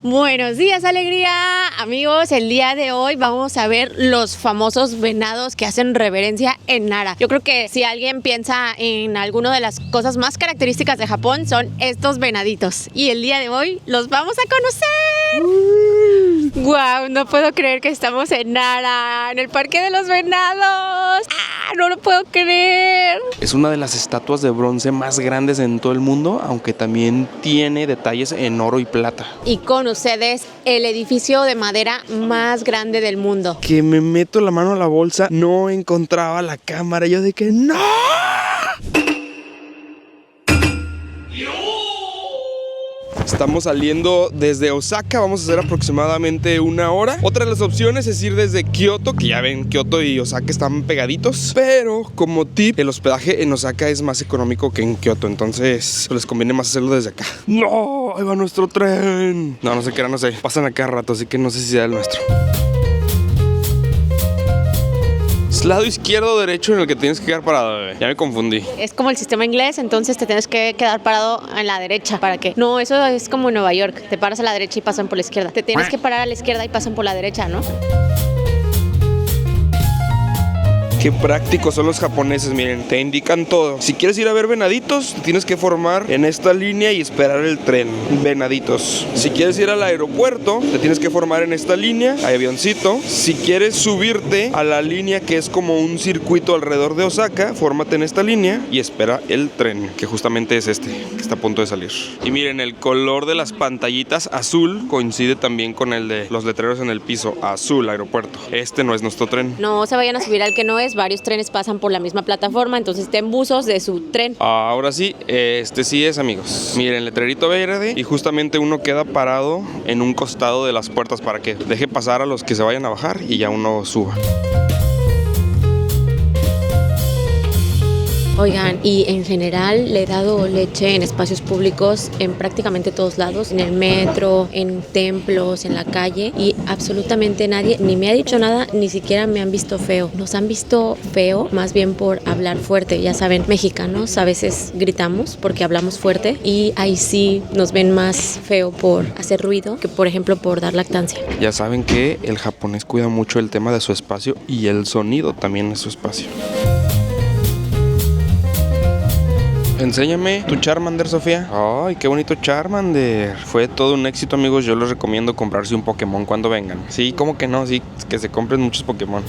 Buenos días, alegría, amigos. El día de hoy vamos a ver los famosos venados que hacen reverencia en Nara. Yo creo que si alguien piensa en alguna de las cosas más características de Japón, son estos venaditos. Y el día de hoy los vamos a conocer. ¡Guau! No puedo creer que estamos en Nara, en el Parque de los Venados. No lo puedo creer. Es una de las estatuas de bronce más grandes en todo el mundo, aunque también tiene detalles en oro y plata. Y con ustedes, el edificio de madera más grande del mundo. Que me meto la mano a la bolsa, no encontraba la cámara, yo de que ¡no! Estamos saliendo desde Osaka, vamos a hacer aproximadamente una hora. Otra de las opciones es ir desde Kioto, que ya ven, Kioto y Osaka están pegaditos. Pero como tip, el hospedaje en Osaka es más económico que en Kioto, entonces les conviene más hacerlo desde acá. ¡No! ¡Ahí va nuestro tren! No sé qué era, no sé. Pasan a cada rato, así que no sé si sea el nuestro. ¿Es lado izquierdo o derecho en el que tienes que quedar parado, bebé? Ya me confundí. Es como el sistema inglés, entonces te tienes que quedar parado en la derecha. ¿Para qué? No, eso es como en Nueva York. Te paras a la derecha y pasan por la izquierda. Te tienes que parar a la izquierda y pasan por la derecha, ¿no? Qué prácticos son los japoneses, miren, te indican todo. Si quieres ir a ver venaditos, te tienes que formar en esta línea y esperar el tren. Venaditos. Si quieres ir al aeropuerto, te tienes que formar en esta línea, hay avioncito. Si quieres subirte a la línea que es como un circuito alrededor de Osaka, fórmate en esta línea y espera el tren, que justamente es este, que está a punto de salir. Y miren, el color de las pantallitas azul coincide también con el de los letreros en el piso, azul, aeropuerto. Este no es nuestro tren. No se vayan a subir al que no es. Varios trenes pasan por la misma plataforma, entonces estén buzos de su tren. Ahora sí, este sí es, amigos. Miren, letrerito verde y justamente uno queda parado en un costado de las puertas para que deje pasar a los que se vayan a bajar y ya uno suba. Oigan, y en general le he dado leche en espacios públicos en prácticamente todos lados, en el metro, en templos, en la calle, y absolutamente nadie ni me ha dicho nada, ni siquiera me han visto feo. Nos han visto feo más bien por hablar fuerte. Ya saben, mexicanos a veces gritamos porque hablamos fuerte y ahí sí nos ven más feo por hacer ruido que, por ejemplo, por dar lactancia. Ya saben que el japonés cuida mucho el tema de su espacio y el sonido también es su espacio. Enséñame tu Charmander, Sofía. Ay, qué bonito Charmander. Fue todo un éxito, amigos. Yo les recomiendo comprarse un Pokémon cuando vengan. Sí, ¿cómo que no? Sí, que se compren muchos Pokémon.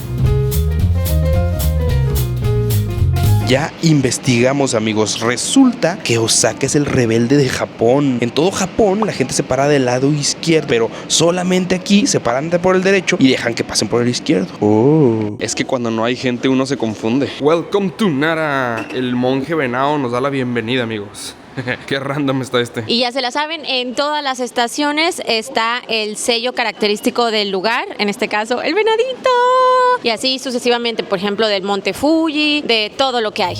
Ya investigamos, amigos. Resulta que Osaka es el rebelde de Japón. En todo Japón la gente se para del lado izquierdo, pero solamente aquí se paran por el derecho y dejan que pasen por el izquierdo. Oh. Es que cuando no hay gente uno se confunde. Welcome to Nara. El monje venado nos da la bienvenida, amigos. Qué random está este. Y ya se la saben, en todas las estaciones está el sello característico del lugar, en este caso el venadito. Y así sucesivamente, por ejemplo, del Monte Fuji, de todo lo que hay.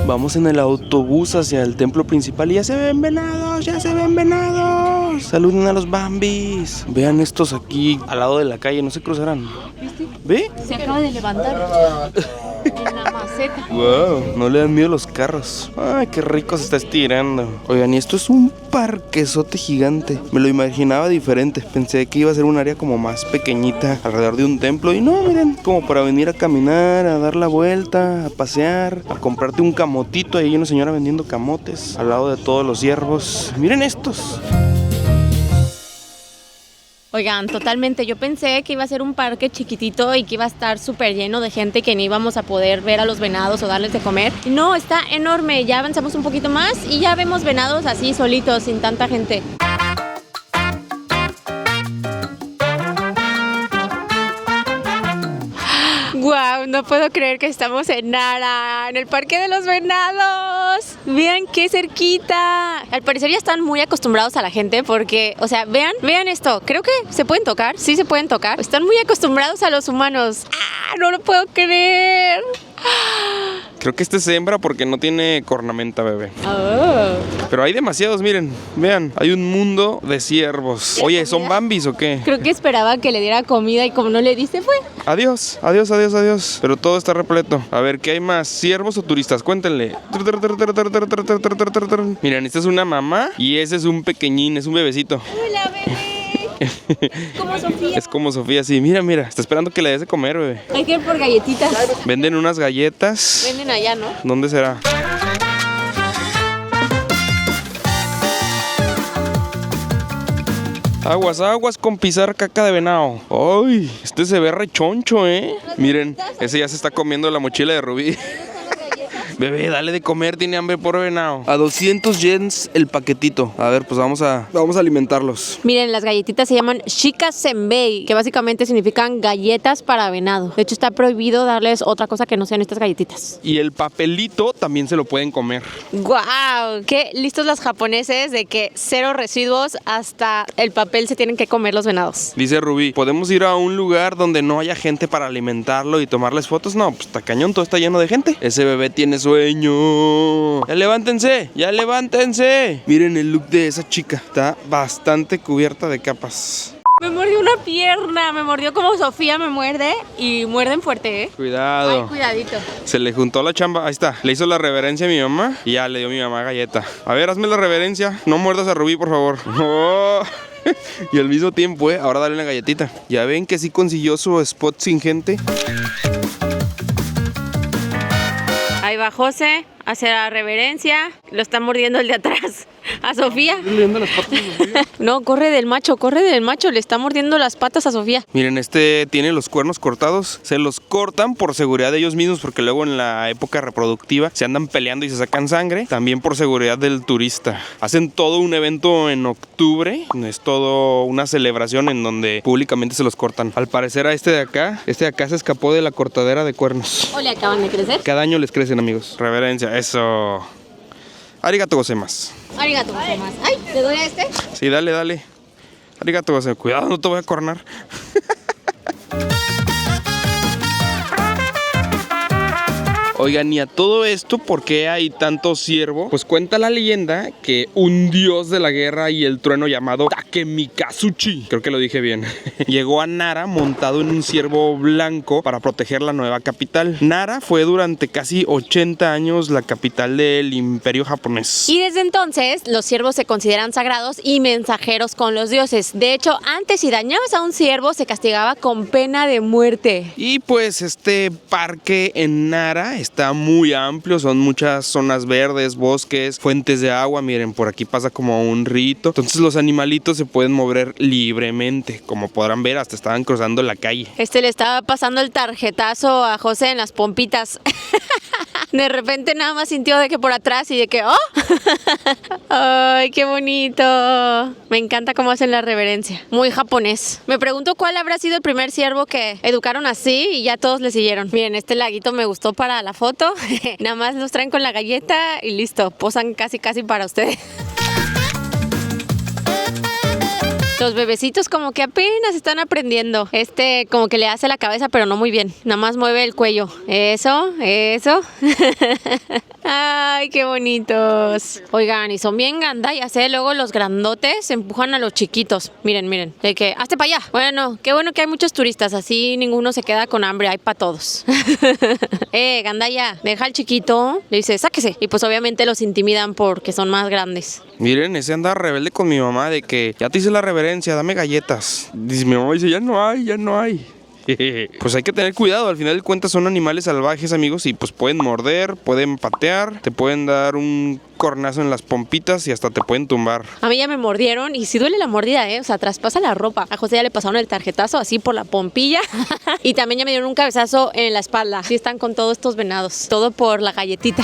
Vamos en el autobús hacia el templo principal y ya se ven venados, ya se ven venados. Saluden a los bambis. Vean estos aquí al lado de la calle, no se cruzarán. ¿Viste? ¿Ve? Se acaba de levantar en la maceta. Wow, no le dan miedo los carros. Ay, qué rico se está estirando. Oigan, y esto es un parquesote gigante. Me lo imaginaba diferente. Pensé que iba a ser un área como más pequeñita alrededor de un templo. Y no, miren, como para venir a caminar, a dar la vuelta, a pasear, a comprarte un camotito. Ahí hay una señora vendiendo camotes al lado de todos los ciervos. Miren estos. Oigan, totalmente, yo pensé que iba a ser un parque chiquitito y que iba a estar súper lleno de gente, que ni íbamos a poder ver a los venados o darles de comer. No, está enorme, ya avanzamos un poquito más y ya vemos venados así solitos, sin tanta gente. ¡Guau! No puedo creer que estamos en Nara, en el Parque de los Venados. Vean qué cerquita. Al parecer ya están muy acostumbrados a la gente porque, o sea, vean esto. Creo que se pueden tocar, sí se pueden tocar. Están muy acostumbrados a los humanos. ¡Ah! No lo puedo creer. Creo que este es hembra porque no tiene cornamenta, bebé. Oh. Pero hay demasiados, miren, vean, hay un mundo de ciervos. Oye, ¿son bambis o qué? Creo que esperaba que le diera comida y como no le diste fue. Adiós, adiós, adiós, adiós. Pero todo está repleto. A ver, ¿qué hay más? ¿Ciervos o turistas? Cuéntenle. Miren, esta es una mamá y ese es un pequeñín, es un bebecito. Hola, bebé. Como Sofía. Es como Sofía, sí. Mira, mira, está esperando que le des de comer, bebé. Hay que ir por galletitas. Venden unas galletas. Venden allá, ¿no? ¿Dónde será? Aguas, aguas con pisar caca de venado. Ay, este se ve rechoncho, ¿eh? Miren, ese ya se está comiendo la mochila de Rubí. Bebé, dale de comer, tiene hambre por venado. A 200 yens el paquetito. A ver, pues vamos a alimentarlos. Miren, las galletitas se llaman Shika Senbei, que básicamente significan galletas para venado. De hecho, está prohibido darles otra cosa que no sean estas galletitas. Y el papelito también se lo pueden comer. ¡Guau! ¡Qué listos los japoneses de que cero residuos, hasta el papel se tienen que comer los venados! Dice Rubí, ¿podemos ir a un lugar donde no haya gente para alimentarlo y tomarles fotos? No, pues está cañón, todo está lleno de gente. Ese bebé tiene sueño. ¡Ya levántense! ¡Ya levántense! Miren el look de esa chica. Está bastante cubierta de capas. Me mordió una pierna, me mordió como Sofía me muerde y muerden fuerte, ¿eh? Cuidado. Ay, cuidadito. Se le juntó la chamba. Ahí está. Le hizo la reverencia a mi mamá y ya le dio a mi mamá galleta. A ver, hazme la reverencia. No muerdas a Rubí, por favor. Oh. Y al mismo tiempo, ahora dale una galletita. Ya ven que sí consiguió su spot sin gente. Ahí va José, hace la reverencia, lo está mordiendo el de atrás. A Sofía. No, corre del macho, le está mordiendo las patas a Sofía. Miren, este tiene los cuernos cortados. Se los cortan por seguridad de ellos mismos, porque luego en la época reproductiva se andan peleando y se sacan sangre. También por seguridad del turista. Hacen todo un evento en octubre. Es todo una celebración en donde públicamente se los cortan. Al parecer a este de acá se escapó de la cortadera de cuernos. ¿O le acaban de crecer? Cada año les crecen, amigos. Reverencia, eso. Arigato gozaimasu. Arigato gozaimasu. Ay, ¿te duele este? Sí, dale, dale. Arigato gozaimasu. Cuidado, no te voy a cornar. Oigan, y a todo esto, ¿por qué hay tanto ciervo? Pues cuenta la leyenda que un dios de la guerra y el trueno llamado Takemikazuchi, creo que lo dije bien, llegó a Nara montado en un ciervo blanco para proteger la nueva capital. Nara fue durante casi 80 años la capital del imperio japonés. Y desde entonces, los ciervos se consideran sagrados y mensajeros con los dioses. De hecho, antes si dañabas a un ciervo, se castigaba con pena de muerte. Y pues este parque en Nara está muy amplio, son muchas zonas verdes, bosques, fuentes de agua. Miren, por aquí pasa como un rito. Entonces los animalitos se pueden mover libremente. Como podrán ver, hasta estaban cruzando la calle. Le estaba pasando el tarjetazo a José en las pompitas. De repente nada más sintió de que por atrás y de que ¡oh! ¡Ay, qué bonito! Me encanta cómo hacen la reverencia. Muy japonés. Me pregunto cuál habrá sido el primer ciervo que educaron así y ya todos le siguieron. Miren, este laguito me gustó para la foto. Nada más los traen con la galleta y listo. Posan casi para ustedes. Los bebecitos como que apenas están aprendiendo. Como que le hace la cabeza, pero no muy bien. Nada más mueve el cuello. Eso. Ay, qué bonitos. Oigan, y son bien gandallas, ¿eh? Luego los grandotes empujan a los chiquitos. Miren. De que, hazte para allá. Bueno, qué bueno que hay muchos turistas. Así ninguno se queda con hambre. Hay para todos. Gandalla, deja al chiquito. Le dice, sáquese. Y pues obviamente los intimidan porque son más grandes. Miren, ese anda rebelde con mi mamá de que ya te hice la reverencia, dame galletas. Dice, mi mamá dice, ya no hay. Pues hay que tener cuidado, al final de cuentas son animales salvajes, amigos, y pues pueden morder, pueden patear, te pueden dar un cornazo en las pompitas y hasta te pueden tumbar. A mí ya me mordieron y sí duele la mordida, o sea, traspasa la ropa. A José ya le pasaron el tarjetazo así por la pompilla y también ya me dieron un cabezazo en la espalda. Sí están con todos estos venados, todo por la galletita.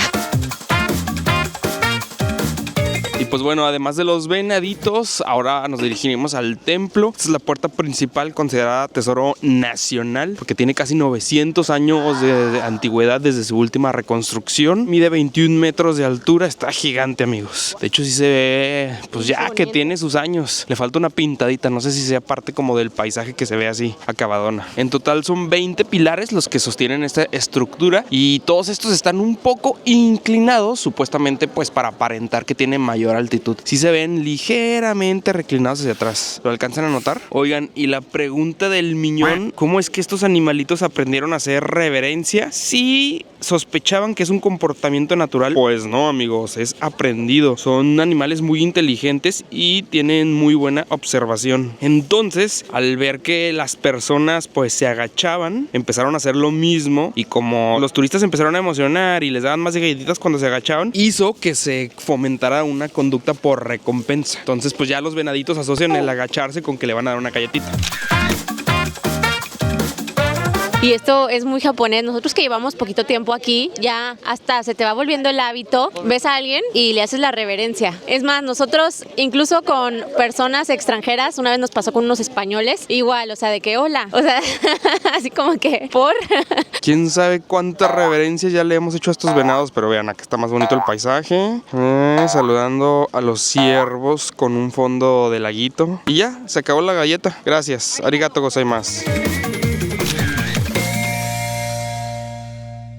Y Y pues bueno, además de los venaditos, ahora nos dirigiremos al templo. Esta es la puerta principal considerada tesoro nacional porque tiene casi 900 años de antigüedad desde su última reconstrucción. Mide 21 metros de altura, está gigante, amigos. De hecho sí se ve, pues ya que tiene sus años. Le falta una pintadita, no sé si sea parte como del paisaje que se ve así, acabadona. En total son 20 pilares los que sostienen esta estructura y todos estos están un poco inclinados, supuestamente pues para aparentar que tiene mayor altitud. Sí se ven ligeramente reclinados hacia atrás. ¿Lo alcanzan a notar? Oigan, y la pregunta del miñón, ¿cómo es que estos animalitos aprendieron a hacer reverencia? Sí, sospechaban que es un comportamiento natural. Pues no, amigos, es aprendido. Son animales muy inteligentes y tienen muy buena observación. Entonces, al ver que las personas pues se agachaban, empezaron a hacer lo mismo y como los turistas empezaron a emocionar y les daban más galletitas cuando se agachaban, hizo que se fomentara una conducta por recompensa. Entonces, pues ya los venaditos asocian el agacharse con que le van a dar una galletita. Y esto es muy japonés. Nosotros que llevamos poquito tiempo aquí, ya hasta se te va volviendo el hábito. Ves a alguien y le haces la reverencia. Es más, nosotros incluso con personas extranjeras, una vez nos pasó con unos españoles, igual, o sea, de que hola, o sea, así como que por. Quién sabe cuántas reverencias ya le hemos hecho a estos venados, pero vean, acá está más bonito el paisaje. Saludando a los ciervos con un fondo de laguito. Y ya, se acabó la galleta. Gracias. Arigato gozaimasu.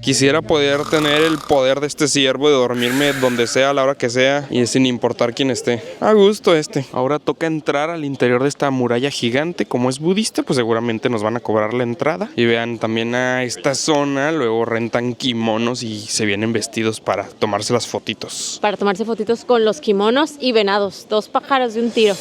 Quisiera poder tener el poder de este ciervo de dormirme donde sea, a la hora que sea y sin importar quién esté. A gusto este. Ahora toca entrar al interior de esta muralla gigante. Como es budista, pues seguramente nos van a cobrar la entrada. Y vean, también a esta zona luego rentan kimonos y se vienen vestidos para tomarse las fotitos. Para tomarse fotitos con los kimonos y venados. 2 pájaros de un tiro.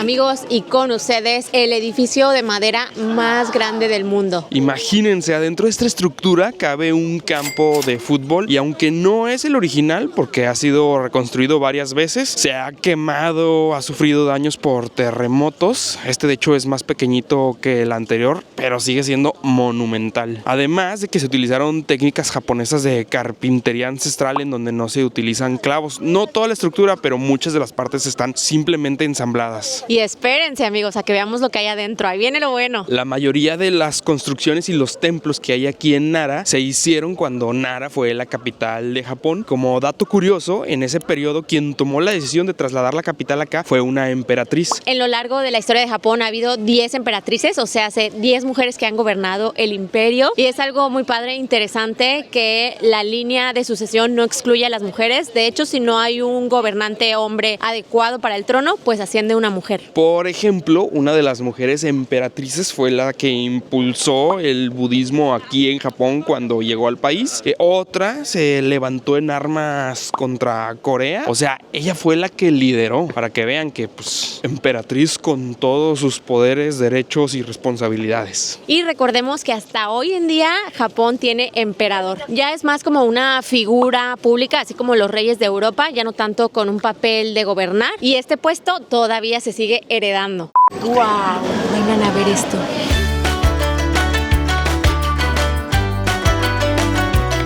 Amigos, y con ustedes el edificio de madera más grande del mundo. Imagínense, adentro de esta estructura cabe un campo de fútbol y aunque no es el original porque ha sido reconstruido varias veces, se ha quemado, ha sufrido daños por terremotos. Este de hecho es más pequeñito que el anterior, pero sigue siendo monumental. Además de que se utilizaron técnicas japonesas de carpintería ancestral en donde no se utilizan clavos. No toda la estructura, pero muchas de las partes están simplemente ensambladas. Y espérense, amigos, a que veamos lo que hay adentro. Ahí viene lo bueno. La mayoría de las construcciones y los templos que hay aquí en Nara se hicieron cuando Nara fue la capital de Japón. Como dato curioso, en ese periodo quien tomó la decisión de trasladar la capital acá fue una emperatriz. En lo largo de la historia de Japón ha habido 10 emperatrices, o sea, 10 mujeres que han gobernado el imperio. Y es algo muy padre e interesante que la línea de sucesión no excluye a las mujeres. De hecho, si no hay un gobernante hombre adecuado para el trono, pues asciende una mujer. Por ejemplo, una de las mujeres emperatrices fue la que impulsó el budismo aquí en Japón cuando llegó al país. Otra se levantó en armas contra Corea. O sea, ella fue la que lideró, para que vean que, pues, emperatriz con todos sus poderes, derechos y responsabilidades. Y recordemos que hasta hoy en día Japón tiene emperador. Ya es más como una figura pública, así como los reyes de Europa, ya no tanto con un papel de gobernar. Y este puesto todavía se sigue heredando. ¡Wow! Vengan a ver esto.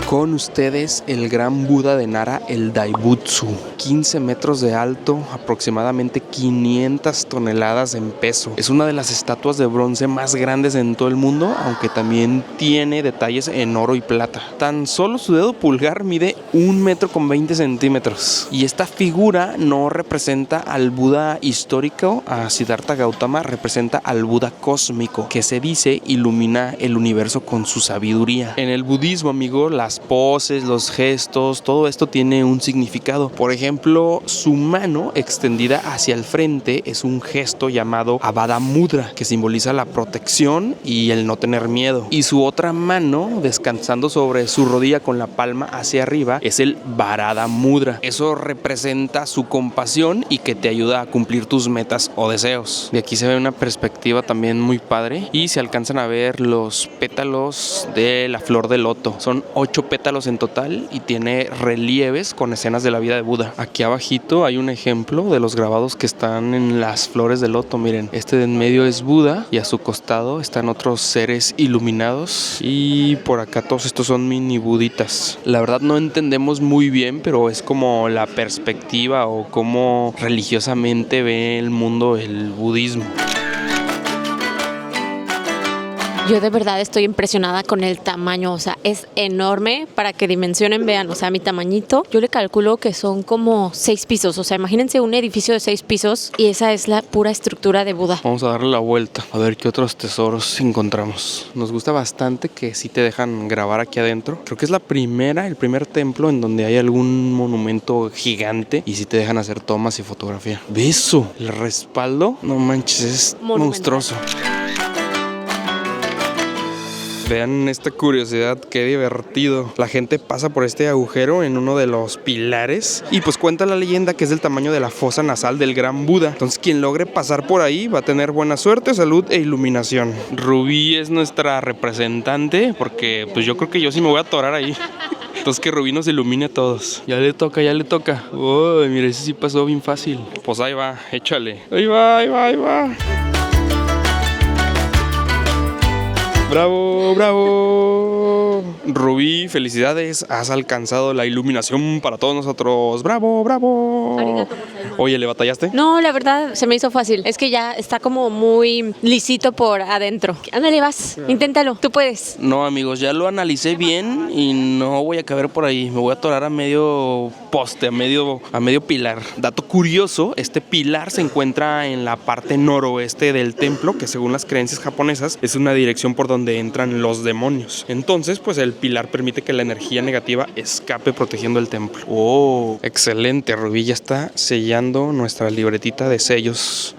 Con ustedes el gran Buda de Nara, el Daibutsu. 15 metros de alto, aproximadamente 500 toneladas en peso. Es una de las estatuas de bronce más grandes en todo el mundo, aunque también tiene detalles en oro y plata. Tan solo su dedo pulgar mide 1 metro con 20 centímetros. Y esta figura no representa al Buda histórico, a Siddhartha Gautama, representa al Buda cósmico, que se dice ilumina el universo con su sabiduría. En el budismo, amigo, las poses, los gestos, todo esto tiene un significado. Por ejemplo, su mano extendida hacia el frente es un gesto llamado Abada Mudra, que simboliza la protección y el no tener miedo. Y su otra mano, descansando sobre su rodilla con la palma hacia arriba, es el Varada Mudra. Eso representa su compasión y que te ayuda a cumplir tus metas o deseos. De aquí se ve una perspectiva también muy padre y se alcanzan a ver los pétalos de la flor de loto. Son 8 pétalos en total y tiene relieves con escenas de la vida de Buda. Aquí abajito hay un ejemplo de los grabados que están en las flores de loto. Miren, este de en medio es Buda y a su costado están otros seres iluminados y por acá todos estos son mini buditas. La verdad no entendemos muy bien, pero es como la perspectiva o cómo religiosamente ve el mundo el budismo. Yo de verdad estoy impresionada con el tamaño, o sea, es enorme. Para que dimensionen, vean, o sea, mi tamañito, yo le calculo que son como 6 pisos, o sea, imagínense un edificio de 6 pisos y esa es la pura estructura de Buda. Vamos a darle la vuelta, a ver qué otros tesoros encontramos. Nos gusta bastante que sí te dejan grabar aquí adentro. Creo que es el primer templo en donde hay algún monumento gigante y sí te dejan hacer tomas y fotografía. ¿Beso? ¿El respaldo? No manches, es monstruoso. Vean esta curiosidad, qué divertido. La gente pasa por este agujero en uno de los pilares y pues cuenta la leyenda que es del tamaño de la fosa nasal del gran Buda. Entonces quien logre pasar por ahí va a tener buena suerte, salud e iluminación. Rubí es nuestra representante porque pues yo creo que yo sí me voy a atorar ahí. Entonces que Rubí nos ilumine a todos. Ya le toca. Uy, mira, ese sí pasó bien fácil. Pues ahí va, échale. Ahí va. ¡Bravo! Rubí, felicidades, has alcanzado la iluminación para todos nosotros. ¡Bravo! Arigato. Oye, ¿le batallaste? No, la verdad se me hizo fácil. Es que ya está como muy lisito por adentro. Ándale, vas, inténtalo, tú puedes. No, amigos, ya lo analicé bien y no voy a caber por ahí. Me voy a atorar a medio poste, a medio pilar. Dato curioso, este pilar se encuentra en la parte noroeste del templo, que según las creencias japonesas es una dirección por donde entran los demonios. Entonces, pues el pilar permite que la energía negativa escape protegiendo el templo. ¡Oh! Excelente, Rubí ya está sellando nuestra libretita de sellos.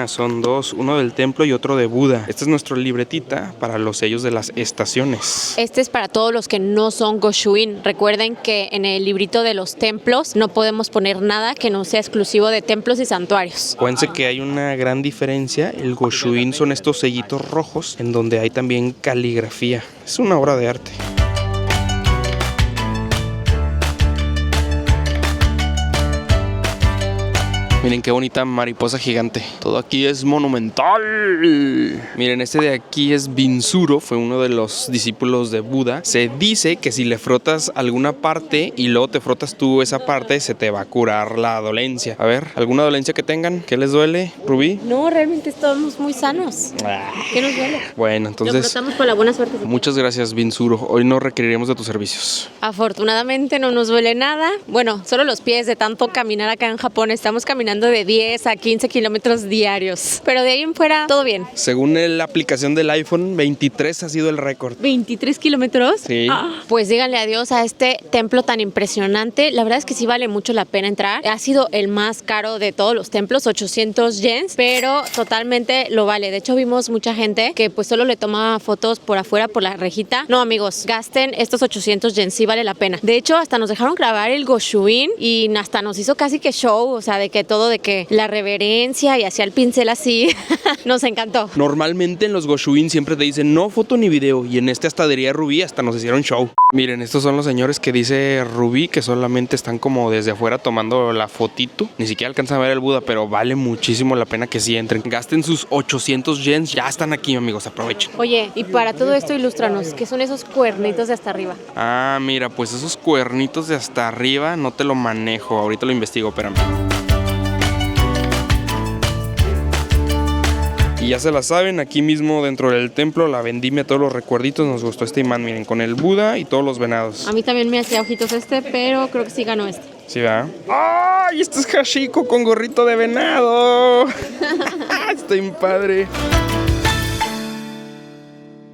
Son 2, uno del templo y otro de Buda. Esta es nuestra libretita para los sellos de las estaciones. Este es para todos los que no son Goshuin. Recuerden que en el librito de los templos no podemos poner nada que no sea exclusivo de templos y santuarios. Acuérdense que hay una gran diferencia. El Goshuin son estos sellitos rojos en donde hay también caligrafía. Es una obra de arte. Miren qué bonita mariposa gigante. Todo aquí es monumental. Miren, este de aquí es Binsuro. Fue uno de los discípulos de Buda. Se dice que si le frotas alguna parte y luego te frotas tú esa parte, se te va a curar la dolencia. A ver, ¿alguna dolencia que tengan? ¿Qué les duele, Rubí? No, realmente estamos muy sanos. ¿Qué nos duele? Bueno, entonces lo frotamos por la buena suerte. Muchas gracias, Binsuro. Hoy no requeriremos de tus servicios. Afortunadamente no nos duele nada. Bueno, solo los pies de tanto caminar acá en Japón. Estamos caminando de 10 a 15 kilómetros diarios. Pero de ahí en fuera, todo bien. Según la aplicación del iPhone, 23 ha sido el récord. ¿23 kilómetros? Sí. Pues díganle adiós a este templo tan impresionante. La verdad es que sí vale mucho la pena entrar. Ha sido el más caro de todos los templos, 800 yens, pero totalmente lo vale. De hecho, vimos mucha gente que pues solo le toma fotos por afuera, por la rejita. No, amigos, gasten estos 800 yens, sí vale la pena. De hecho, hasta nos dejaron grabar el Goshuin y hasta nos hizo casi que show, o sea, de que todo, de que la reverencia y hacía el pincel así. Nos encantó. Normalmente en los Goshuin siempre te dicen no foto ni video, y en esta estadería Rubí hasta nos hicieron show. Miren, estos son los señores que dice Rubí, que solamente están como desde afuera tomando la fotito. Ni siquiera alcanzan a ver el Buda, pero vale muchísimo la pena que sí entren. Gasten sus 800 yens, ya están aquí, amigos, aprovechen. Oye, y para todo esto ilústranos, ¿qué son esos cuernitos de hasta arriba? Mira, pues esos cuernitos de hasta arriba no te lo manejo, ahorita lo investigo, espérame. Y ya se la saben, aquí mismo dentro del templo, la vendimia, todos los recuerditos. Nos gustó este imán, miren, con el Buda y todos los venados. A mí también me hacía ojitos pero creo que sí ganó este. Sí, ¿verdad? ¡Ay! Este es Hashiko con gorrito de venado. Está bien padre.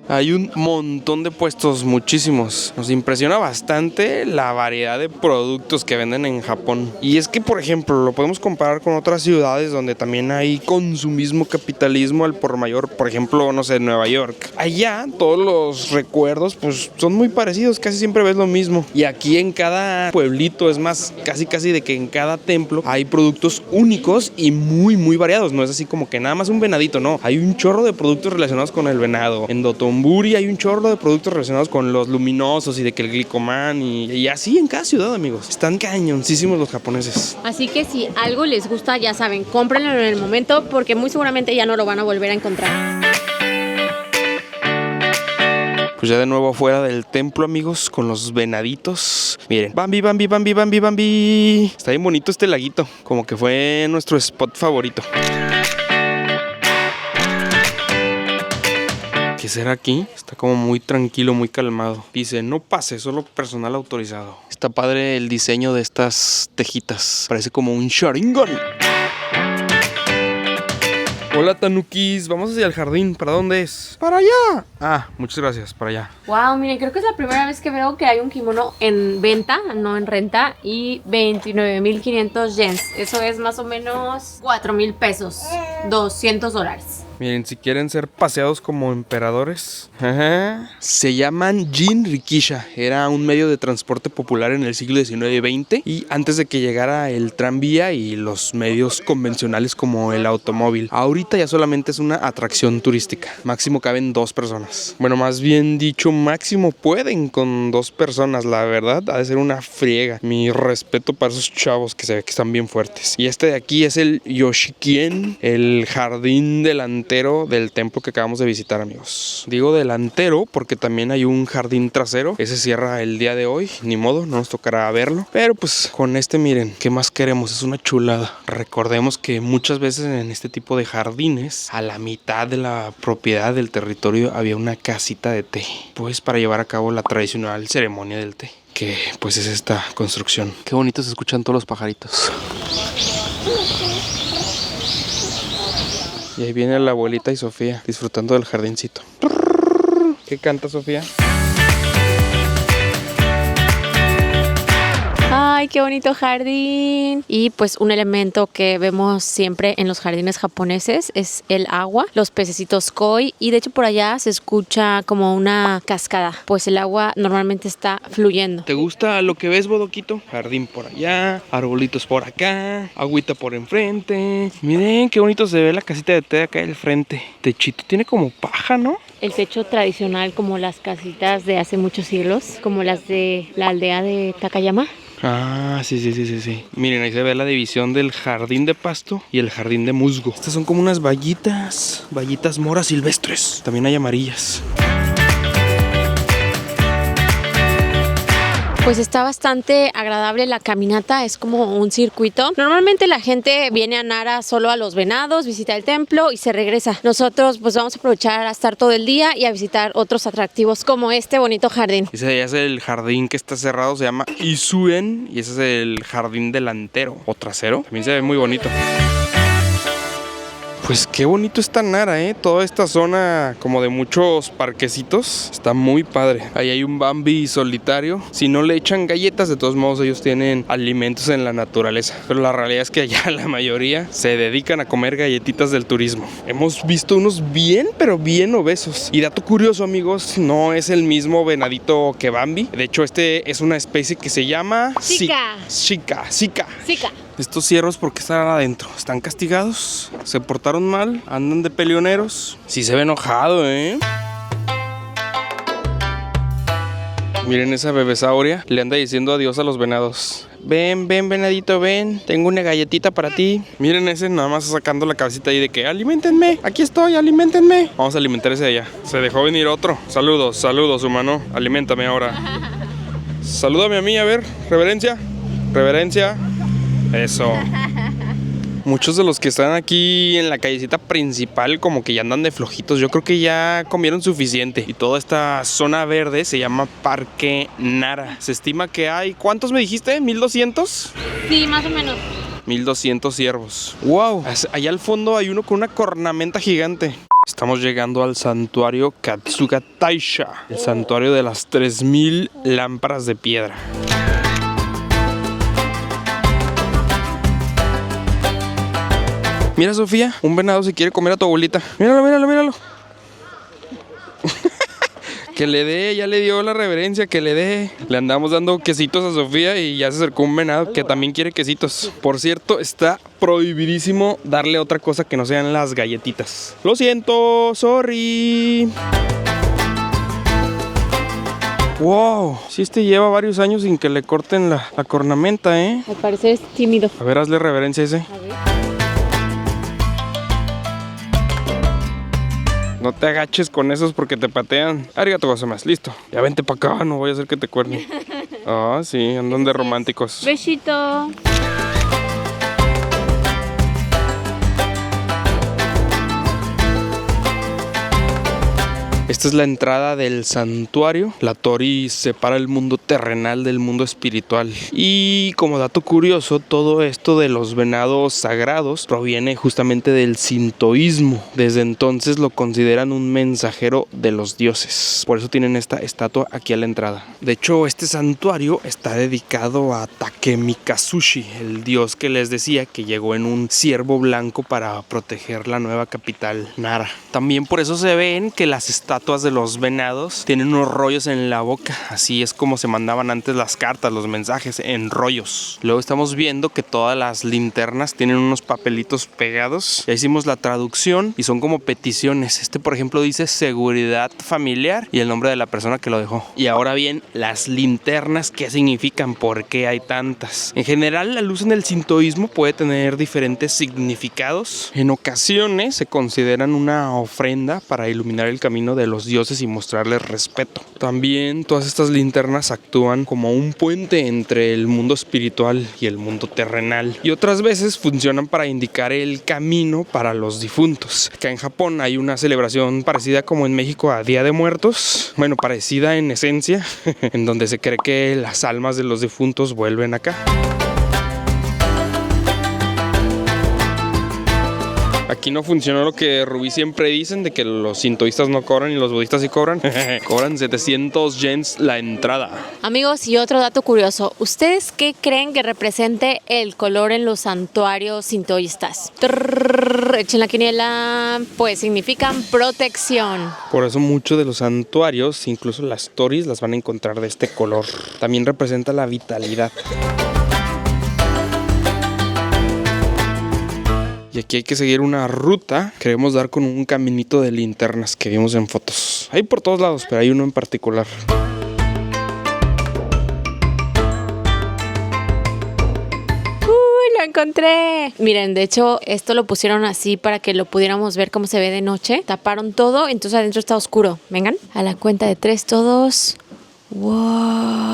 Hay un montón de puestos, muchísimos. Nos impresiona bastante la variedad de productos que venden en Japón. Y es que, por ejemplo, lo podemos comparar con otras ciudades donde también hay consumismo, capitalismo al por mayor. Por ejemplo, no sé, Nueva York. Allá todos los recuerdos pues son muy parecidos, casi siempre ves lo mismo. Y aquí en cada pueblito, es más, casi de que en cada templo hay productos únicos y muy variados. No es así como que nada más un venadito, no. Hay un chorro de productos relacionados con el venado. En Dotonbori hay un chorro de productos relacionados con los luminosos y de que el glicoman y así en cada ciudad, amigos. Están cañoncísimos los japoneses. Así que si algo les gusta, ya saben, cómprenlo en el momento porque muy seguramente ya no lo van a volver a encontrar. Pues ya de nuevo afuera del templo, amigos, con los venaditos. Miren, Bambi. Está bien bonito este laguito, como que fue nuestro spot favorito. ¿Qué será aquí? Está como muy tranquilo, muy calmado. Dice, no pase, solo personal autorizado. Está padre el diseño de estas tejitas. Parece como un Sharingan. Hola, Tanukis, vamos hacia el jardín. ¿Para dónde es? ¡Para allá! Ah, muchas gracias, para allá. Wow, miren, creo que es la primera vez que veo que hay un kimono en venta, no en renta, y 29,500 yens. Eso es más o menos 4,000 pesos, $200. Miren, si quieren ser paseados como emperadores, se llaman jinrikisha. Era un medio de transporte popular en el siglo XIX y XX, y antes de que llegara el tranvía y los medios convencionales como el automóvil. Ahorita ya solamente es una atracción turística. Máximo caben 2 personas. Bueno, más bien dicho, máximo pueden con 2 personas. La verdad, ha de ser una friega. Mi respeto para esos chavos que se ve que están bien fuertes. Y este de aquí es el Yoshikien, el jardín delantero del templo que acabamos de visitar, amigos. Digo delantero porque también hay un jardín trasero. Ese cierra el día de hoy, ni modo, no nos tocará verlo. Pero pues con este, miren, ¿qué más queremos? Es una chulada. Recordemos que muchas veces en este tipo de jardines, a la mitad de la propiedad del territorio había una casita de té, pues para llevar a cabo la tradicional ceremonia del té, que pues es esta construcción. Qué bonito se escuchan todos los pajaritos. Y ahí viene la abuelita y Sofía disfrutando del jardincito. ¿Qué canta Sofía? Ay, qué bonito jardín. Y pues un elemento que vemos siempre en los jardines japoneses es el agua, los pececitos koi, y de hecho por allá se escucha como una cascada, pues el agua normalmente está fluyendo. ¿Te gusta lo que ves, Bodoquito? Jardín por allá, arbolitos por acá, agüita por enfrente. Miren qué bonito se ve la casita de té de acá del frente. Techito tiene como paja, ¿no? El techo tradicional, como las casitas de hace muchos siglos, como las de la aldea de Takayama. Ah, sí. Miren, ahí se ve la división del jardín de pasto y el jardín de musgo. Estas son como unas vallitas moras silvestres. También hay amarillas. Pues está bastante agradable la caminata, es como un circuito. Normalmente la gente viene a Nara solo a los venados, visita el templo y se regresa. Nosotros pues vamos a aprovechar a estar todo el día y a visitar otros atractivos como este bonito jardín. Ese ya es el jardín que está cerrado, se llama Isuen, y ese es el jardín delantero o trasero. También se ve muy bonito. Pues qué bonito está Nara, toda esta zona como de muchos parquecitos, está muy padre. Ahí hay un Bambi solitario. Si no le echan galletas, de todos modos ellos tienen alimentos en la naturaleza. Pero la realidad es que allá la mayoría se dedican a comer galletitas del turismo. Hemos visto unos bien, pero bien obesos. Y dato curioso, amigos, no es el mismo venadito que Bambi. De hecho, este es una especie que se llama Sika. Estos ciervos, ¿por qué están adentro? ¿Están castigados? ¿Se portaron mal? ¿Andan de peleoneros? Sí se ve enojado, Miren esa bebesauria. Le anda diciendo adiós a los venados. Ven, venadito, ven. Tengo una galletita para ti. Miren ese nada más sacando la cabecita ahí de que aliméntenme. Aquí estoy, aliméntenme. Vamos a alimentar ese de allá. Se dejó venir otro. Saludos, humano. Aliméntame ahora. Salúdame a mí, a ver. Reverencia. Eso. Muchos de los que están aquí en la callecita principal como que ya andan de flojitos. Yo creo que ya comieron suficiente. Y toda esta zona verde se llama Parque Nara. Se estima que hay... ¿Cuántos me dijiste? ¿1,200? Sí, más o menos. 1,200 ciervos. ¡Wow! Allá al fondo hay uno con una cornamenta gigante. Estamos llegando al santuario Katsuga Taisha, el santuario de las 3000 lámparas de piedra. Mira, Sofía, un venado se quiere comer a tu abuelita. Míralo, míralo, míralo. Que le dé, ya le dio la reverencia, que le dé. Le andamos dando quesitos a Sofía y ya se acercó un venado que también quiere quesitos. Por cierto, está prohibidísimo darle otra cosa que no sean las galletitas. Lo siento, sorry. Wow, sí, lleva varios años sin que le corten la cornamenta, ¿eh? Al parecer es tímido. A ver, hazle reverencia a ese. A ver. No te agaches con esos porque te patean. Arigato gozaimasu, listo. Ya vente para acá, no voy a hacer que te cuernen. Ah, sí, andan de románticos. Besito. Esta es la entrada del santuario. La Tori separa el mundo terrenal del mundo espiritual. Y como dato curioso, todo esto de los venados sagrados proviene justamente del sintoísmo. Desde entonces lo consideran un mensajero de los dioses. Por eso tienen esta estatua aquí a la entrada. De hecho, este santuario está dedicado a Takemikazushi, el dios que les decía que llegó en un ciervo blanco para proteger la nueva capital, Nara. También por eso se ven que las estatuas de los venados tienen unos rollos en la boca. Así es como se mandaban antes las cartas, los mensajes, en rollos. Luego estamos viendo que todas las linternas tienen unos papelitos pegados. Ya hicimos la traducción y son como peticiones. Este, por ejemplo, dice seguridad familiar y el nombre de la persona que lo dejó. Y ahora bien, las linternas, ¿qué significan? ¿Por qué hay tantas? En general, la luz en el sintoísmo puede tener diferentes significados. En ocasiones se consideran una ofrenda para iluminar el camino de los dioses y mostrarles respeto. También todas estas linternas actúan como un puente entre el mundo espiritual y el mundo terrenal, y otras veces funcionan para indicar el camino para los difuntos. Acá en Japón hay una celebración parecida como en México a Día de Muertos, bueno, parecida en esencia, en donde se cree que las almas de los difuntos vuelven acá. Aquí no funcionó lo que Rubí siempre dicen de que los sintoístas no cobran y los budistas sí cobran. Cobran 700 yens la entrada. Amigos, y otro dato curioso. ¿Ustedes qué creen que represente el color en los santuarios sintoístas? Echen la quiniela. Pues significan protección. Por eso muchos de los santuarios, incluso las toris, las van a encontrar de este color. También representa la vitalidad. Y aquí hay que seguir una ruta. Queremos dar con un caminito de linternas que vimos en fotos. Hay por todos lados, pero hay uno en particular. Lo encontré. Miren, de hecho, esto lo pusieron así para que lo pudiéramos ver cómo se ve de noche. Taparon todo, entonces adentro está oscuro. Vengan. A la cuenta de 3 todos. ¡Wow!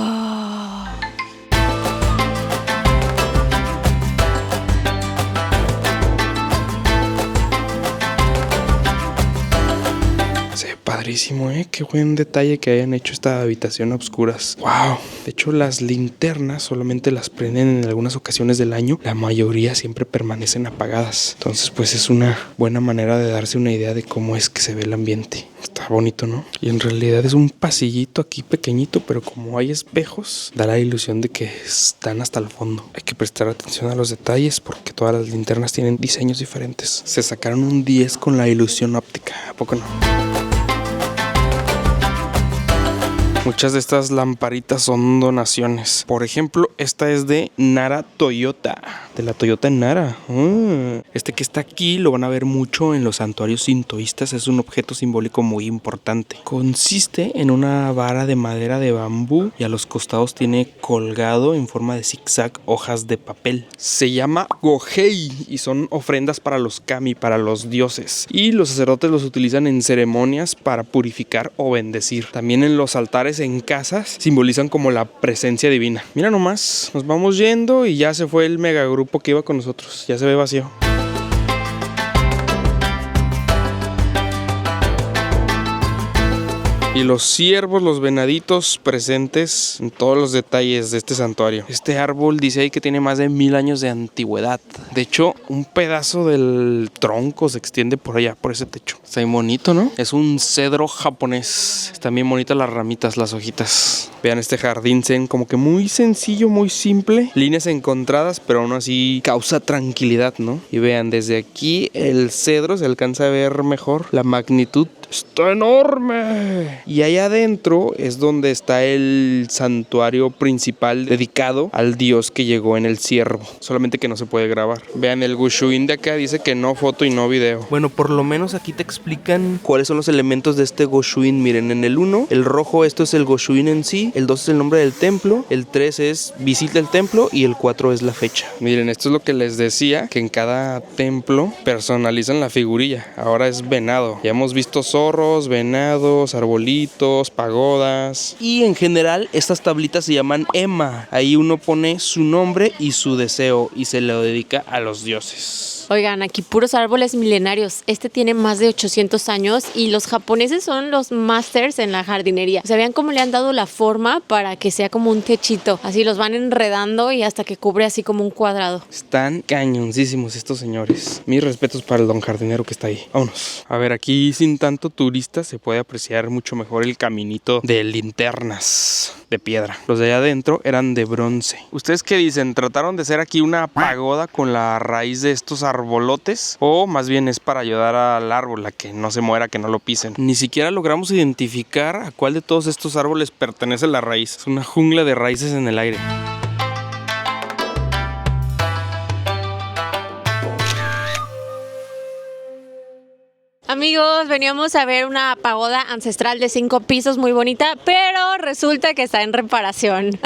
Padrísimo, qué buen detalle que hayan hecho esta habitación a obscuras. Wow. De hecho, las linternas solamente las prenden en algunas ocasiones del año. La mayoría siempre permanecen apagadas. Entonces, pues es una buena manera de darse una idea de cómo es que se ve el ambiente. Está bonito, ¿no? Y en realidad es un pasillito aquí pequeñito, pero como hay espejos, da la ilusión de que están hasta el fondo. Hay que prestar atención a los detalles porque todas las linternas tienen diseños diferentes. Se sacaron un 10 con la ilusión óptica, ¿a poco no? Muchas de estas lamparitas son donaciones. Por ejemplo, esta es de Nara Toyota, de la Toyota Nara. Este que está aquí lo van a ver mucho en los santuarios sintoístas. Es un objeto simbólico muy importante. Consiste en una vara de madera de bambú y a los costados tiene colgado en forma de zigzag hojas de papel. Se llama Gohei y son ofrendas para los kami, para los dioses. Y los sacerdotes los utilizan en ceremonias para purificar o bendecir. También en los altares en casas simbolizan como la presencia divina. Mira nomás, nos vamos yendo y ya se fue el megagrupo que iba con nosotros. Ya se ve vacío. Y los ciervos, los venaditos presentes en todos los detalles de este santuario. Este árbol dice ahí que tiene más de 1000 años de antigüedad. De hecho, un pedazo del tronco se extiende por allá, por ese techo. Está bien bonito, ¿no? Es un cedro japonés. Están bien bonitas las ramitas, las hojitas. Vean este jardín zen, como que muy sencillo, muy simple. Líneas encontradas, pero aún así causa tranquilidad, ¿no? Y vean, desde aquí el cedro se alcanza a ver mejor. La magnitud está enorme. Y allá adentro es donde está el santuario principal dedicado al dios que llegó en el ciervo. Solamente que no se puede grabar. Vean, el Gushuin de acá dice que no foto y no video. Bueno, por lo menos aquí te explican cuáles son los elementos de este Goshuin. Miren, en el 1, el rojo, esto es el Goshuin en sí. El 2 es el nombre del templo. El 3 es visita el templo. Y el 4 es la fecha. Miren, esto es lo que les decía, que en cada templo personalizan la figurilla. Ahora es venado. Ya hemos visto zorros, venados, arbolitos, pagodas. Y en general estas tablitas se llaman ema. Ahí uno pone su nombre y su deseo y se lo dedica a los dioses. Oigan, aquí puros árboles milenarios. Este tiene más de 800 años y los japoneses son los masters en la jardinería. O sea, vean cómo le han dado la forma para que sea como un techito. Así los van enredando y hasta que cubre así como un cuadrado. Están cañoncísimos estos señores. Mis respetos para el don jardinero que está ahí. Vámonos. A ver, aquí sin tanto turista se puede apreciar mucho mejor el caminito de linternas de piedra. Los de allá adentro eran de bronce. ¿Ustedes qué dicen? ¿Trataron de hacer aquí una pagoda con la raíz de estos arbolotes? ¿O más bien es para ayudar al árbol a que no se muera, que no lo pisen? Ni siquiera logramos identificar a cuál de todos estos árboles pertenece la raíz. Es una jungla de raíces en el aire. Amigos, veníamos a ver una pagoda ancestral de 5 pisos muy bonita, pero resulta que está en reparación.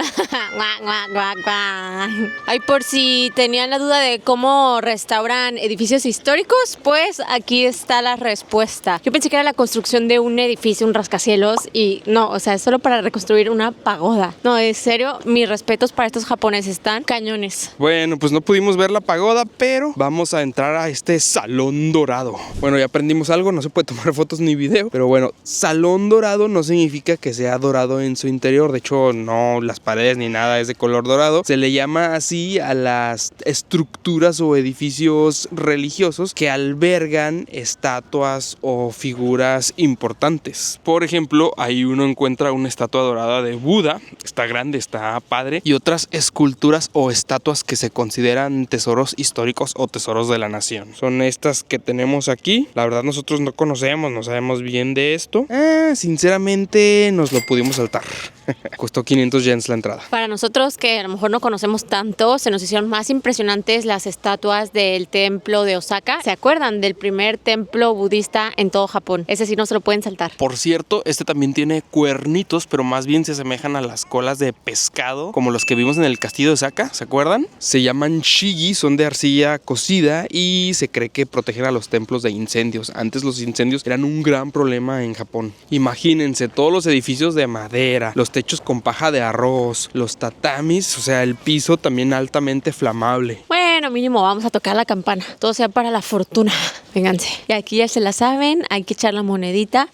Ay, por si tenían la duda de cómo restauran edificios históricos, pues aquí está la respuesta. Yo pensé que era la construcción de un edificio, un rascacielos, y no, o sea, es solo para reconstruir una pagoda. No, en serio, mis respetos para estos japoneses, están cañones. Bueno, pues no pudimos ver la pagoda, pero vamos a entrar a este salón dorado. Bueno, ya aprendimos algo, no se puede tomar fotos ni video, pero bueno, salón dorado no significa que sea dorado en su interior. De hecho, no, las paredes ni nada es de color dorado. Se le llama así a las estructuras o edificios religiosos que albergan estatuas o figuras importantes. Por ejemplo, ahí uno encuentra una estatua dorada de Buda, está grande, está padre, y otras esculturas o estatuas que se consideran tesoros históricos o tesoros de la nación. Son estas que tenemos aquí. La verdad, nosotros no conocemos, no sabemos bien de esto. Sinceramente nos lo pudimos saltar. Costó 500 yens la entrada. Para nosotros que a lo mejor no conocemos tanto, se nos hicieron más impresionantes las estatuas del templo de Osaka. ¿Se acuerdan del primer templo budista en todo Japón? Ese sí no se lo pueden saltar. Por cierto, este también tiene cuernitos, pero más bien se asemejan a las colas de pescado, como los que vimos en el castillo de Osaka, ¿se acuerdan? Se llaman shigi, son de arcilla cocida y se cree que protegen a los templos de incendios. Antes los incendios eran un gran problema en Japón. Imagínense todos los edificios de madera, los techos con paja de arroz, los tatamis, o sea, el piso también altamente flamable. Bueno, mínimo vamos a tocar la campana. Todo sea para la fortuna. Vénganse. Y aquí ya se la saben, hay que echar la monedita.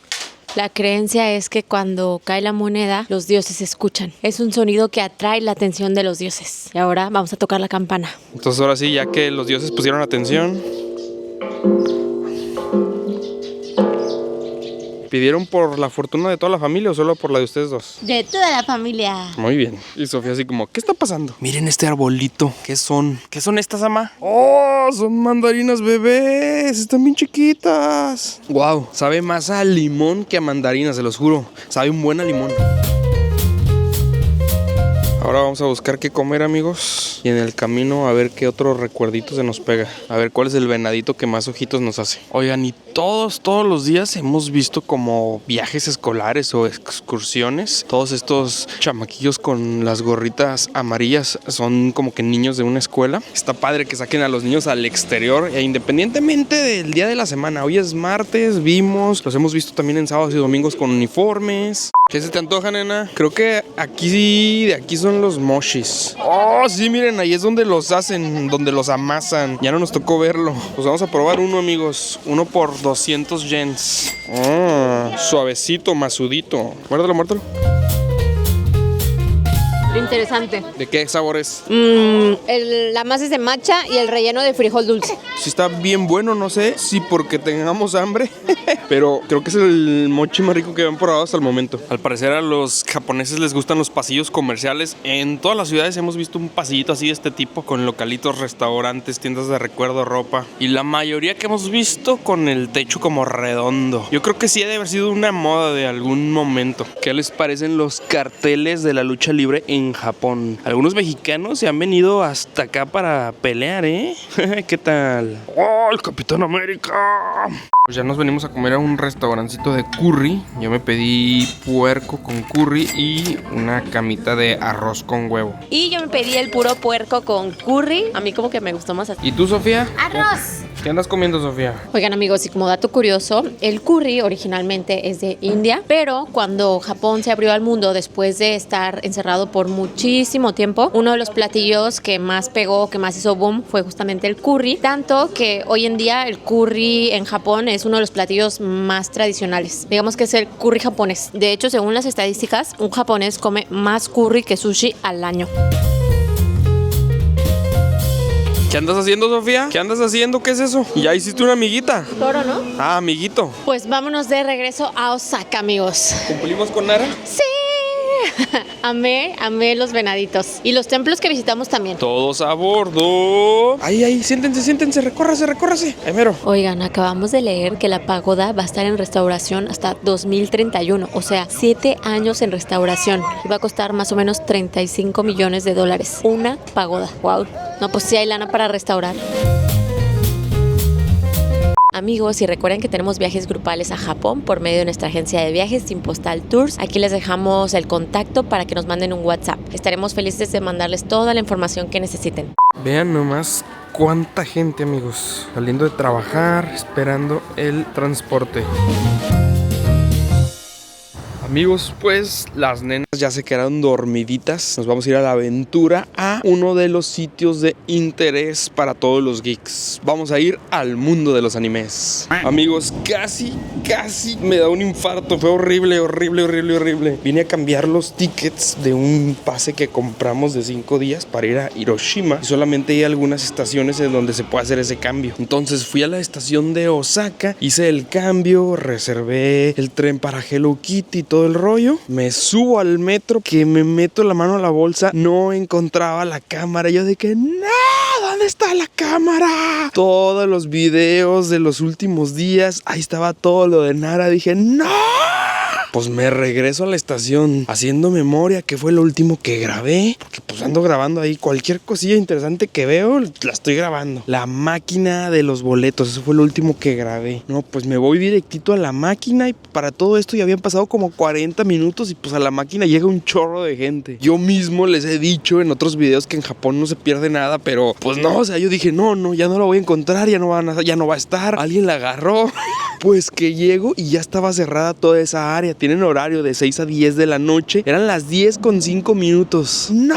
La creencia es que cuando cae la moneda, los dioses escuchan. Es un sonido que atrae la atención de los dioses. Y ahora vamos a tocar la campana. Entonces ahora sí, ya que los dioses pusieron atención, ¿pidieron por la fortuna de toda la familia o solo por la de ustedes dos? De toda la familia. Muy bien. Y Sofía así como, ¿qué está pasando? Miren este arbolito. ¿Qué son? ¿Qué son estas, ama? ¡Oh! Son mandarinas bebés. Están bien chiquitas. ¡Wow! Sabe más a limón que a mandarinas, se los juro. Sabe un buen a limón. Ahora vamos a buscar qué comer, amigos. Y en el camino a ver qué otro recuerdito se nos pega. A ver cuál es el venadito que más ojitos nos hace. Oigan, y todos los días hemos visto como viajes escolares o excursiones. Todos estos chamaquillos con las gorritas amarillas son como que niños de una escuela. Está padre que saquen a los niños al exterior e independientemente del día de la semana. Hoy es martes, los hemos visto también en sábados y domingos con uniformes. ¿Qué se te antoja, nena? Creo que de aquí son los mochis. Oh, sí, miren, ahí es donde los hacen, donde los amasan. Ya no nos tocó verlo. Pues vamos a probar uno, amigos. Uno por 200 yens. Oh, suavecito, masudito. Muérdalo. Interesante. ¿De qué sabor es? La masa es de matcha y el relleno de frijol dulce. Sí está bien bueno, no sé si porque tengamos hambre, pero creo que es el mochi más rico que han probado hasta el momento. Al parecer a los japoneses les gustan los pasillos comerciales. En todas las ciudades hemos visto un pasillito así de este tipo, con localitos, restaurantes, tiendas de recuerdo, ropa. Y la mayoría que hemos visto con el techo como redondo. Yo creo que sí ha de haber sido una moda de algún momento. ¿Qué les parecen los carteles de la lucha libre en Japón? Algunos mexicanos se han venido hasta acá para pelear, ¿eh? ¿Qué tal? ¡Oh, el Capitán América! Pues ya nos venimos a comer a un restaurancito de curry. Yo me pedí puerco con curry y una camita de arroz con huevo. Y yo me pedí el puro puerco con curry. A mí como que me gustó más así. ¿Y tú, Sofía? ¡Arroz! ¿Qué andas comiendo, Sofía? Oigan, amigos, y como dato curioso, el curry originalmente es de India, pero cuando Japón se abrió al mundo después de estar encerrado por muchísimo tiempo, uno de los platillos que más pegó, que más hizo boom, fue justamente el curry, tanto que hoy en día el curry en Japón es uno de los platillos más tradicionales. Digamos que es el curry japonés. De hecho, según las estadísticas, un japonés come más curry que sushi al año. ¿Qué andas haciendo, Sofía? ¿Qué andas haciendo? ¿Qué es eso? Ya hiciste una amiguita. Toro, ¿no? Ah, amiguito. Pues vámonos de regreso a Osaka, amigos. ¿Cumplimos con Nara? ¡Sí! amé los venaditos. Y los templos que visitamos también. Todos a bordo. Ahí, siéntense, recórrase. Ahí mero. Oigan, acabamos de leer que la pagoda va a estar en restauración hasta 2031. O sea, 7 años en restauración. Y va a costar más o menos $35 millones. Una pagoda. Wow. No, pues sí hay lana para restaurar. Amigos, y recuerden que tenemos viajes grupales a Japón por medio de nuestra agencia de viajes Sin Postal Tours. Aquí les dejamos el contacto para que nos manden un WhatsApp. Estaremos felices de mandarles toda la información que necesiten. Vean nomás cuánta gente, amigos, saliendo de trabajar, esperando el transporte. Amigos, pues las nenas ya se quedaron dormiditas. Nos vamos a ir a la aventura a uno de los sitios de interés para todos los geeks. Vamos a ir al mundo de los animes. Amigos, casi me da un infarto. Fue horrible. Vine a cambiar los tickets de un pase que compramos de 5 días para ir a Hiroshima. Y solamente hay algunas estaciones en donde se puede hacer ese cambio. Entonces fui a la estación de Osaka, hice el cambio, reservé el tren para Hello Kitty y todo el rollo. Me subo al metro, que me meto la mano a la bolsa, no encontraba la cámara. Yo de que no, ¿dónde está la cámara? Todos los videos de los últimos días, ahí estaba todo lo de Nara. Dije no. Pues me regreso a la estación haciendo memoria, que fue lo último que grabé, porque pues ando grabando ahí cualquier cosilla interesante que veo, la estoy grabando. La máquina de los boletos, eso fue lo último que grabé. No, pues me voy directito a la máquina y para todo esto ya habían pasado como 40 minutos y pues a la máquina llega un chorro de gente. Yo mismo les he dicho en otros videos que en Japón no se pierde nada, pero pues no, o sea, yo dije no, ya no la voy a encontrar, ya no va a estar, alguien la agarró. Pues que llego y ya estaba cerrada toda esa área. Tienen horario de 6 a 10 de la noche. Eran las 10:05. ¡No!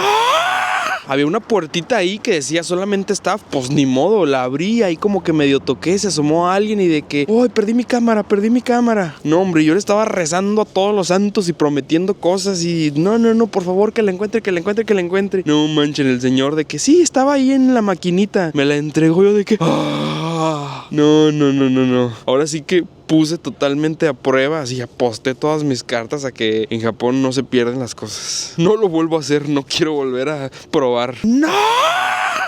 Había una puertita ahí que decía solamente staff. Pues ni modo, la abrí ahí como que medio toqué. Se asomó a alguien y de que ¡ay, perdí mi cámara! No, hombre, yo le estaba rezando a todos los santos y prometiendo cosas. Y no, por favor, que la encuentre. No manchen, el señor de que sí, estaba ahí en la maquinita. Me la entregó, yo de que no. Ahora sí que puse totalmente a prueba, así aposté todas mis cartas a que en Japón no se pierden las cosas. No lo vuelvo a hacer, no quiero volver a probar. ¡No!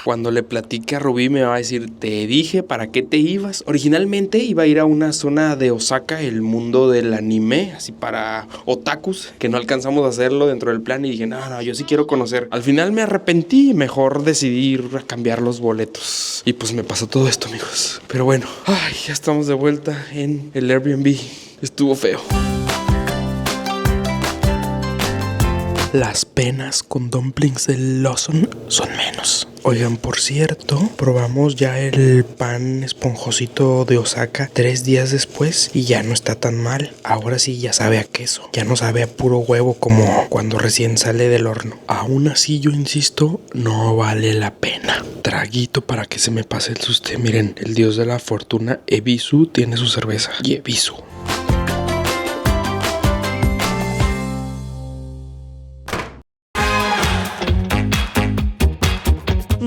Cuando le platique a Rubí me va a decir, te dije para qué te ibas. Originalmente iba a ir a una zona de Osaka, el mundo del anime, así para otakus, que no alcanzamos a hacerlo dentro del plan y dije, no, yo sí quiero conocer. Al final me arrepentí y mejor decidí ir a cambiar los boletos. Y pues me pasó todo esto, amigos. Pero bueno, ya estamos de vuelta en el Airbnb. Estuvo feo. Las penas con dumplings de Lawson son menos. Oigan, por cierto, probamos ya el pan esponjosito de Osaka 3 días después y ya no está tan mal. Ahora sí ya sabe a queso, ya no sabe a puro huevo como cuando recién sale del horno. Aún así yo insisto, no vale la pena. Traguito para que se me pase el susto. Miren, el dios de la fortuna, Ebisu, tiene su cerveza. Y Ebisu.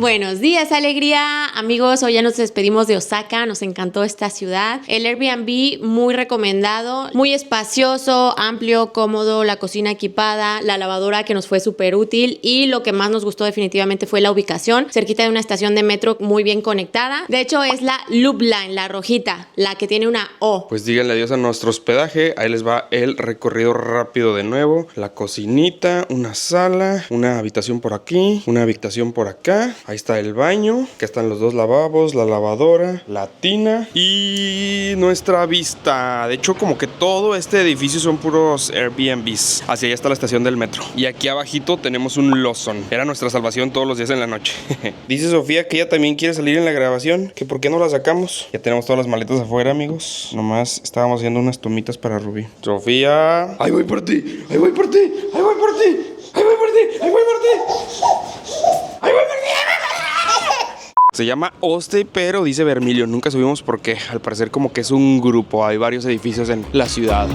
Buenos días, alegría, amigos. Hoy ya nos despedimos de Osaka. Nos encantó esta ciudad. El Airbnb muy recomendado, muy espacioso, amplio, cómodo, la cocina equipada, la lavadora que nos fue súper útil y lo que más nos gustó definitivamente fue la ubicación, cerquita de una estación de metro muy bien conectada. De hecho es la Loop Line, la rojita, la que tiene una O. Pues díganle adiós a nuestro hospedaje. Ahí les va el recorrido rápido de nuevo. La cocinita, una sala, una habitación por aquí, una habitación por acá. Ahí está el baño, que están los 2 lavabos, la lavadora, la tina y nuestra vista. De hecho, como que todo este edificio son puros Airbnbs. Hacia allá está la estación del metro. Y aquí abajito tenemos un Lawson. Era nuestra salvación todos los días en la noche. Dice Sofía que ella también quiere salir en la grabación, que por qué no la sacamos. Ya tenemos todas las maletas afuera, amigos. Nomás estábamos haciendo unas tomitas para Rubí. Sofía. ¡Ahí voy por ti! ¡Ahí voy por ti! ¡Ahí voy por ti! ¡Ahí voy por ti! ¡Ahí voy por ti! ¡Ahí voy por ti! Se llama Oste, pero dice Vermilio. Nunca subimos porque al parecer como que es un grupo. Hay varios edificios en la ciudad.